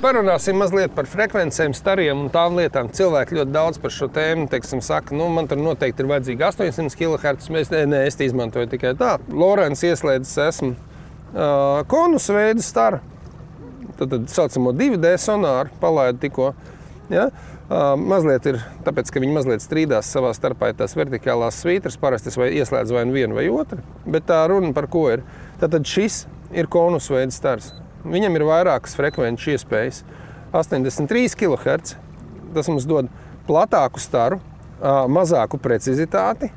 Parunāsim mazliet par frekvencēm, stariem un tām lietām. Cilvēki ļoti daudz par šo tēmu, teiksim, saka, man tur noteikti ir vajadzīgi 800 kHz. Es izmantoju tikai tā. Lorents ieslēdzis esmu konus veidu staru. Tad saucamo 2D sonāru palaidu tikko. Ja? Mazliet ir, tāpēc, ka viņi mazliet strīdās savā starpā tās vertikālās svītras, parasti es ieslēdzu vai vienu vai otru, bet tā runa par ko ir. Tātad šis ir konus veidu stars. Viņam ir vairākas frekvenču iespējas. 83 kHz, tas mums dod platāku staru, mazāku precizitāti,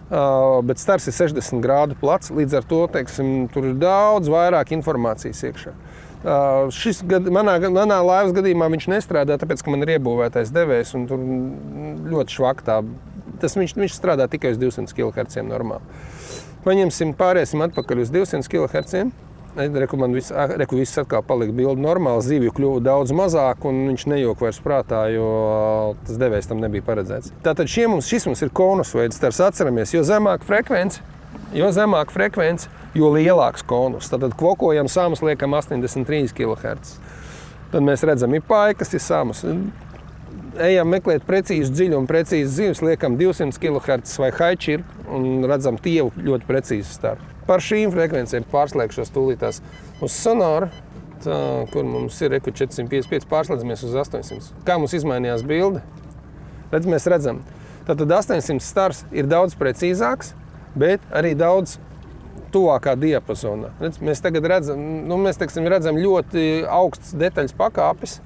bet stars ir 60 grādu plats, līdz ar to, teiksim, tur ir daudz vairāk informācijas iekšā. Manā laivas gadījumā viņš nestrādā, tāpēc, ka man ir iebūvētais devējs un tur ļoti švaktā. Viņš strādā tikai uz 200 kHz normāli. Pāriesim atpakaļ uz 200 kHz. Reku viss atkal palika bildi normāli, zivju kļuva daudz mazāk un viņš nejok vairs prātā, jo tas devējs tam nebija paredzēts. Tātad šis mums ir konus veids stars, atceramies, jo zemāk frekvence, jo lielāks konus. Tātad kvokojam samus liekam 83 kHz. Tad mēs redzam ipaikas, ir samus. Ejam meklēt precīzu dziļumu, precīzu zivis, liekam 200 kHz vai haičirpu un redzam tievu ļoti precīzu staru. Par šīm frekvencēm pārslēgšos tūlītās uz sonāru, kur mums ir 455, pārslēdzamies uz 800. Kā mums izmainījās bilde? Mēs redzam, tātad 800 stars ir daudz precīzāks, bet arī daudz tuvākā diapazonā. Mēs tagad redzam ļoti augstas detaļas pakāpes.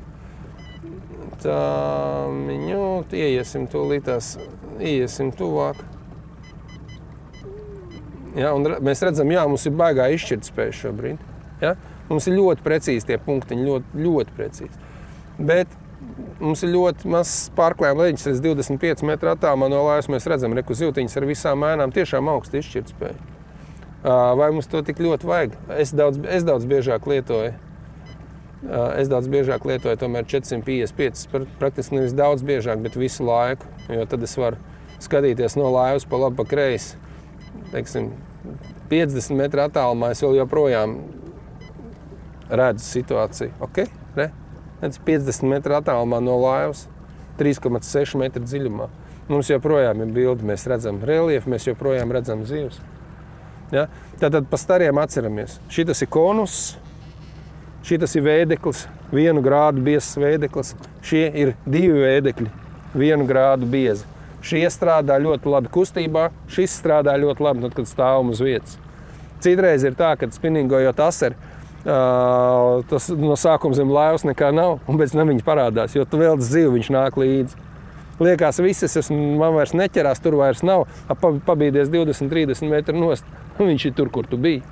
Ieiesim tūlītās, ieiesim tuvāk. Ja, un mēs redzam, mums ir baigā izšķirtspēja šobrīd. Ja? Mums ir ļoti precīzi tie punktiņi, ļoti precīzi. Bet mums ir ļoti mazs pārklājuma leģis, redz 25 metru attālumā no laivas mēs redzam, reku zivtiņas ar visām ēnām tiešām augsta izšķirtspēja. Vai mums to tik ļoti vajag? Es daudz biežāk lietoju. Tomēr 455, praktiski nevis daudz biežāk, bet visu laiku, jo tad es varu skatīties no laivas pa labi, pa kreisi. Teiksim, 50 metru attālumā es vēl joprojām redzu situāciju. Okay? 50 metru attālumā no laivas, 3,6 metru dziļumā. Mums joprojām ir bildi, mēs redzam reliefu, mēs joprojām redzam zivs. Ja? Tātad pa stariem atceramies. Šitas ir konus, šitas ir vēdeklis, 1 grādu biezs vēdeklis. Šie ir 2 vēdekļi, 1 grādu biezi. Šie strādā ļoti labi kustībā, šis strādā ļoti labi, kad stāvam uz vietas. Citreiz ir tā, kad spinningojot aseri, tas no sākuma zem laivas nekā nav, un pēc tam viņi parādās, jo tu velc zivu, viņš nāk līdzi. Liekas, man vairs neķerās, tur vairs nav, pabīdies 20-30 metru nost, un viņš ir tur, kur tu biji.